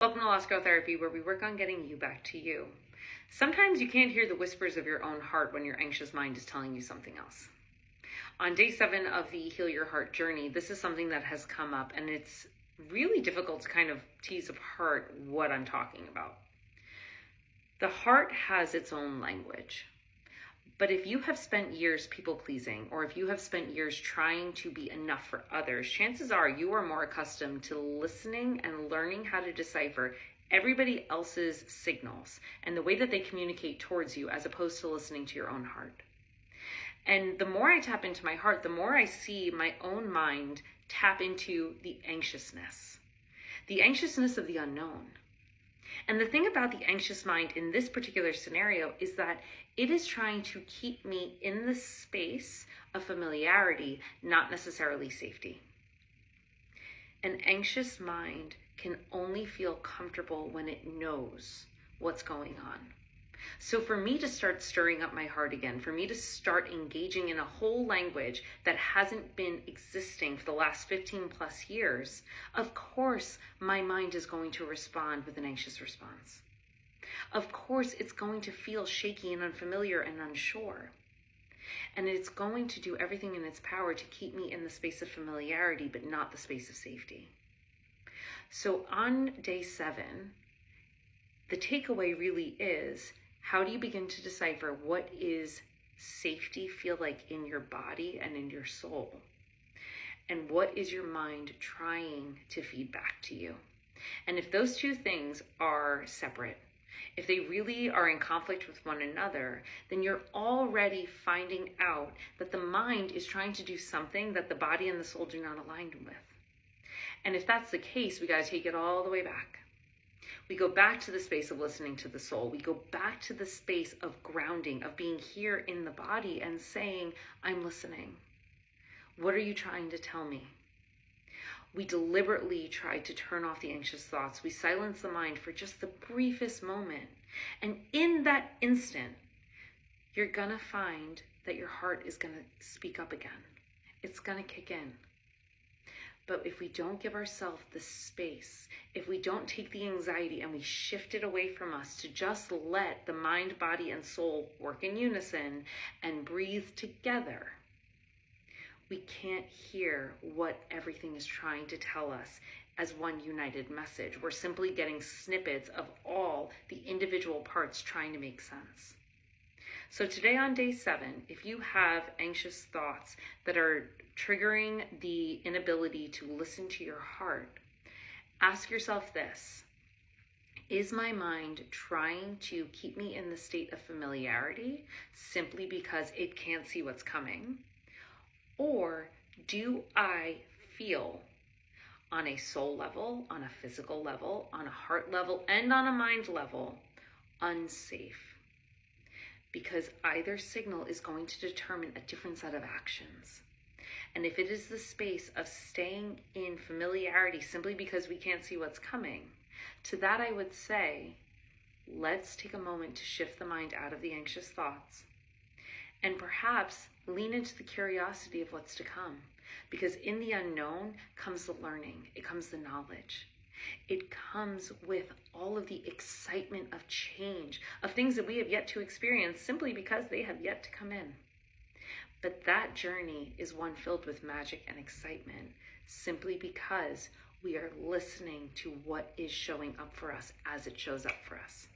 Welcome to Lost Girl Therapy, where we work on getting you back to you. Sometimes you can't hear the whispers of your own heart when your anxious mind is telling you something else. On day 7 of the Heal Your Heart journey, this is something that has come up, and it's really difficult to kind of tease apart what I'm talking about. The heart has its own language. But if you have spent years people-pleasing, or if you have spent years trying to be enough for others, chances are you are more accustomed to listening and learning how to decipher everybody else's signals and the way that they communicate towards you, as opposed to listening to your own heart. And the more I tap into my heart, the more I see my own mind tap into the anxiousness of the unknown. And the thing about the anxious mind in this particular scenario is that it is trying to keep me in the space of familiarity, not necessarily safety. An anxious mind can only feel comfortable when it knows what's going on. So for me to start stirring up my heart again, for me to start engaging in a whole language that hasn't been existing for the last 15 plus years, of course my mind is going to respond with an anxious response. Of course it's going to feel shaky and unfamiliar and unsure. And it's going to do everything in its power to keep me in the space of familiarity, but not the space of safety. So on day 7, the takeaway really is, how do you begin to decipher what is safety feel like in your body and in your soul? And what is your mind trying to feed back to you? And if those two things are separate, if they really are in conflict with one another, then you're already finding out that the mind is trying to do something that the body and the soul do not align with. And if that's the case, we got to take it all the way back. We go back to the space of listening to the soul. We go back to the space of grounding, of being here in the body and saying, I'm listening. What are you trying to tell me? We deliberately try to turn off the anxious thoughts. We silence the mind for just the briefest moment. And in that instant, you're going to find that your heart is going to speak up again. It's going to kick in. But if we don't give ourselves the space, if we don't take the anxiety and we shift it away from us to just let the mind, body, and soul work in unison and breathe together, we can't hear what everything is trying to tell us as one united message. We're simply getting snippets of all the individual parts trying to make sense. So today on day 7, if you have anxious thoughts that are triggering the inability to listen to your heart, ask yourself this: is my mind trying to keep me in the state of familiarity simply because it can't see what's coming? Or do I feel on a soul level, on a physical level, on a heart level, and on a mind level unsafe? Because either signal is going to determine a different set of actions. And if it is the space of staying in familiarity simply because we can't see what's coming, to that I would say, let's take a moment to shift the mind out of the anxious thoughts and perhaps lean into the curiosity of what's to come. Because in the unknown comes the learning, it comes the knowledge. It comes with all of the excitement of change, of things that we have yet to experience simply because they have yet to come in. But that journey is one filled with magic and excitement simply because we are listening to what is showing up for us as it shows up for us.